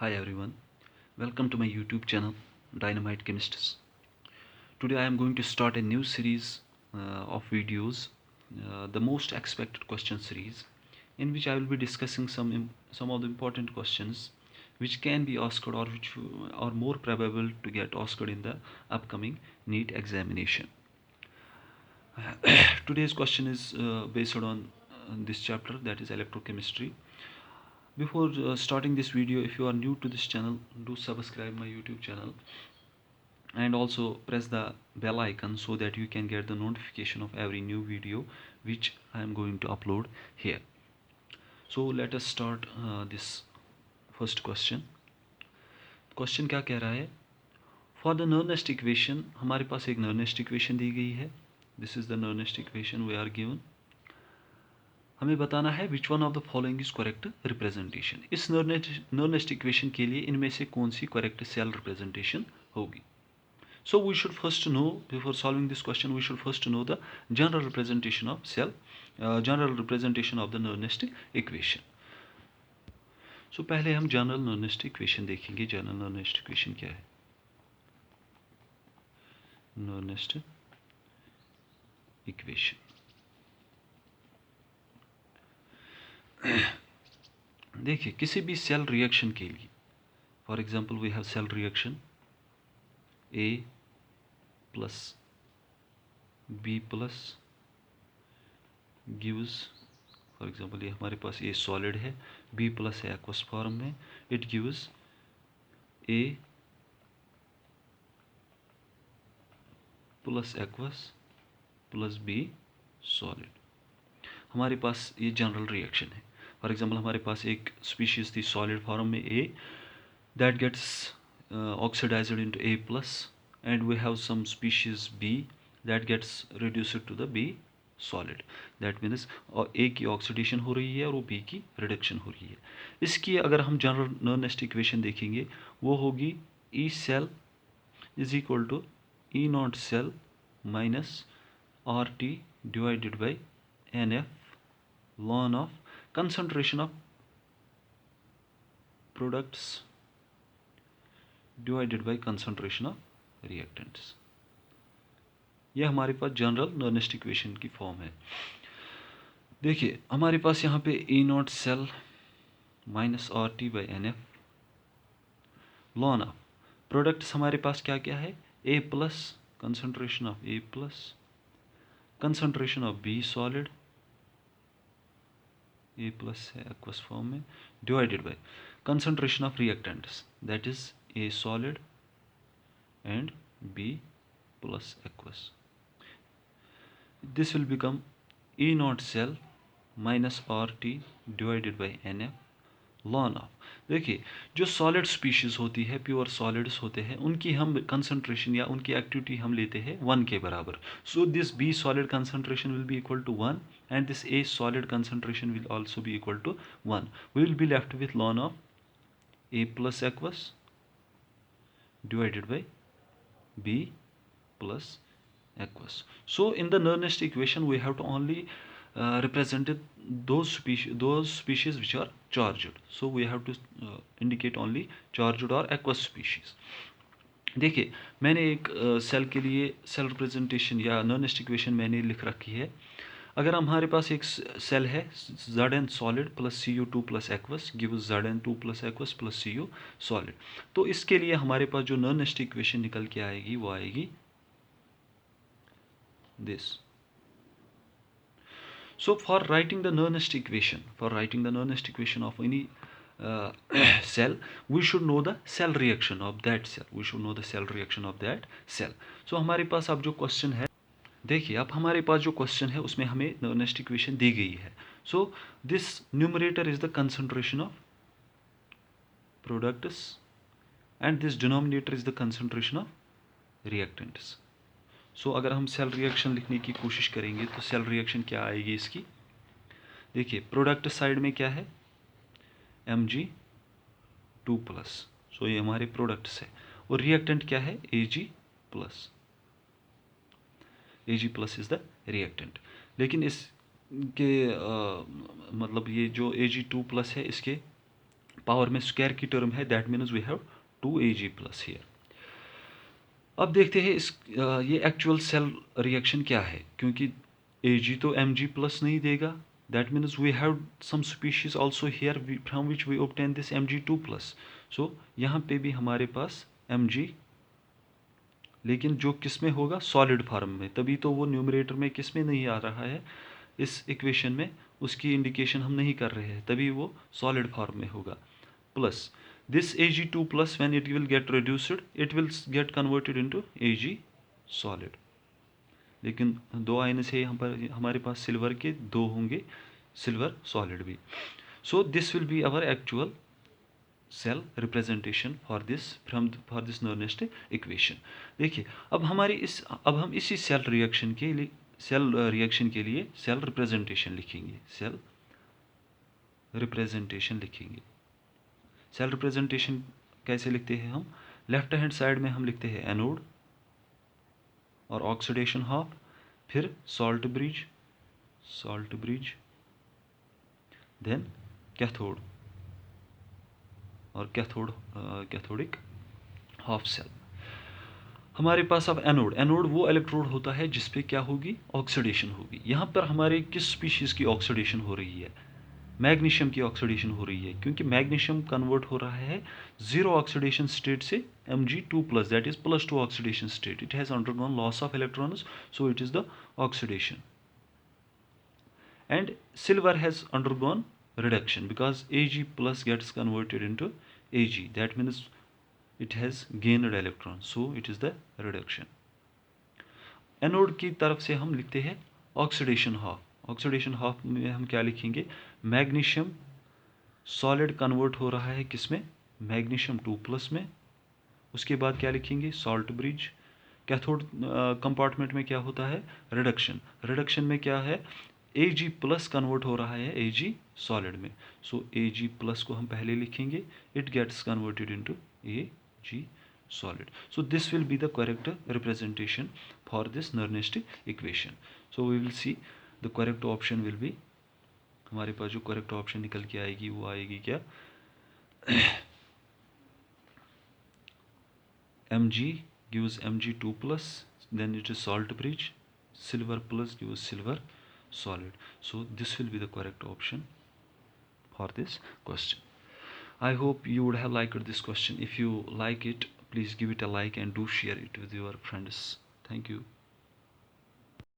Hi everyone, welcome to my YouTube channel Dynamite Chemists. Today I am going to start a new series of videos, the most expected question series, in which I will be discussing some of the important questions which can be asked or which are more probable to get asked in the upcoming NEET examination. Today's question is based on this chapter, that is electrochemistry. Before starting this video, if you are new to this channel, do subscribe my YouTube channel and also press the bell icon so that you can get the notification of every new video which I am going to upload here. So let us start this first question. Question क्या कह रहा है? For the Nernst equation, हमारे पास एक नर्नेस्ट equation दी गई है. This is the Nernst equation we are given. हमें बताना है which one of the following is correct representation. इस नर्नेस्ट इक्वेशन के लिए इनमें से कौन सी करेक्ट सेल रिप्रेजेंटेशन होगी. So we should first know, before solving this question, we should first know the general representation of cell, general representation of the Nernst equation. So पहले हम general Nernst equation देखेंगे. General Nernst equation क्या है? Nernst equation. देखिए, किसी भी cell reaction के लिए, for example we have cell reaction A plus B plus gives, for example ये हमारे पास ए सॉलिड है, B प्लस है एक्वस फॉर्म में, it gives A plus aqueous plus B solid. हमारे पास ये जनरल रिएक्शन है. फॉर एग्जाम्पल हमारे पास एक स्पीशीज थी सॉलिड फॉर्म में A, that gets oxidised into A plus, and we have some species B that gets reduced to the B solid. That means A की ऑक्सीडेशन हो रही है और वो B की रिडक्शन हो रही है. इसकी अगर हम जनरल नर्नेस्ट इक्वेशन देखेंगे, वो होगी E cell is equal to E naught cell minus RT divided by NF ln of concentration of products divided by concentration of reactants. यह हमारे पास जनरल नर्नेस्ट इक्वेशन की फॉर्म है. देखिए हमारे पास यहाँ पे E naught cell minus RT by NF ln of products हमारे पास क्या क्या है, A plus concentration of A plus, concentration of B solid, A plus है एक्वस फॉर्म में, divided by concentration of reactants, that is A solid and B plus aqueous. This will become E naught cell minus RT divided by NF ln of. देखिए जो solid species होती है, pure solids होते हैं, उनकी हम concentration या उनकी एक्टिविटी हम लेते हैं 1 के बराबर. So this B solid concentration will be equal to 1 and this A solid concentration will also be equal to 1. We will be left with ln of A plus aqueous divided by B plus aqueous. So in the Nernst equation we have to only represent those species which are charged. So we have to indicate only charged or aqueous species. देखिए मैंने एक cell के लिए cell representation या नर्नेस्ट equation मैंने लिख रखी है. अगर हमारे पास एक सेल है Zn solid plus Cu2 plus aqueous gives Zn2 plus aqueous plus Cu solid, तो इसके लिए हमारे पास जो नर्नेस्ट इक्वेशन निकल के आएगी वो आएगी this. So for writing the Nernst equation of any cell, we should know the cell reaction of that cell. So हमारे पास अब जो क्वेश्चन है, देखिए अब हमारे पास जो क्वेश्चन है उसमें हमें नर्नेस्ट इक्वेशन दी गई है. So this numerator is the concentration of products and this denominator is the concentration of reactants. So अगर हम सेल रिएक्शन लिखने की कोशिश करेंगे तो सेल रिएक्शन क्या आएगी इसकी. देखिए प्रोडक्ट साइड में क्या है, Mg2 प्लस, सो ये हमारे प्रोडक्ट्स है, और रिएक्टेंट क्या है, Ag plus. Ag plus is the reactant. लेकिन इसके मतलब ये जो Ag2 प्लस है इसके पावर में स्क्वायर की टर्म है, that means we have 2Ag plus here. अब देखते हैं ये एक्चुअल सेल रिएक्शन क्या है, क्योंकि Ag तो Mg प्लस नहीं देगा, that means we have some species also here from which we obtain this Mg2 plus. So यहाँ पे भी हमारे पास Mg, लेकिन जो किस में होगा, सॉलिड फॉर्म में, तभी तो वो न्यूमरेटर में किस में नहीं आ रहा है, इस इक्वेशन में उसकी इंडिकेशन हम नहीं कर रहे हैं, तभी वो सॉलिड फॉर्म में होगा। Plus this Ag2 plus when it will get reduced, it will get converted into Ag solid। लेकिन दो आयन से हमारे पास सिल्वर के दो होंगे, सिल्वर सॉलिड भी। So this will be our actual cell representation for this Nernst equation. देखिए अब हम इसी सेल रिएक्शन के लिए सेल रिप्रेजेंटेशन लिखेंगे। सेल रिप्रेजेंटेशन कैसे लिखते हैं हम, लेफ्ट हैंड साइड में हम लिखते हैं एनोड और ऑक्सीडेशन हाफ, फिर सॉल्ट ब्रिज, देन कैथोड और कैथोडिक हाफ सेल। हमारे पास अब एनोड वो इलेक्ट्रोड होता है जिसपे क्या होगी, ऑक्सीडेशन होगी। यहाँ पर हमारे किस स्पीशीज़ की ऑक्सीडेशन हो रही है, मैग्नीशियम की ऑक्सीडेशन हो रही है, क्योंकि मैग्नीशियम कन्वर्ट हो रहा है जीरो ऑक्सीडेशन स्टेट से Mg2 plus, that is +2 oxidation state. It has undergone loss of electrons, so it is the oxidation. And silver has undergone reduction because Ag plus gets converted into Ag, that means it has gained electron, so it is the reduction। Anode की तरफ से हम लिखते हैं oxidation half में हम क्या लिखेंगे, मैग्नीशियम सॉलिड कन्वर्ट हो रहा है किसमें, मैग्नीशियम 2 प्लस में। उसके बाद क्या लिखेंगे, सॉल्ट ब्रिज। कैथोड कंपार्टमेंट में क्या होता है, रिडक्शन में क्या है, Ag प्लस कन्वर्ट हो रहा है Ag सॉलिड में, सो Ag प्लस को हम पहले लिखेंगे, it gets converted into Ag solid। So this will be the correct representation for this Nernst equation। So we will see the correct option will be, हमारे पास जो correct option निकल के आएगी वो आएगी क्या, Mg gives Mg2 plus, then it is salt bridge, silver plus gives silver solid। So this will be the correct option for this question। I hope you would have liked this question. If you like it, please give it a like and do share it with your friends. Thank you.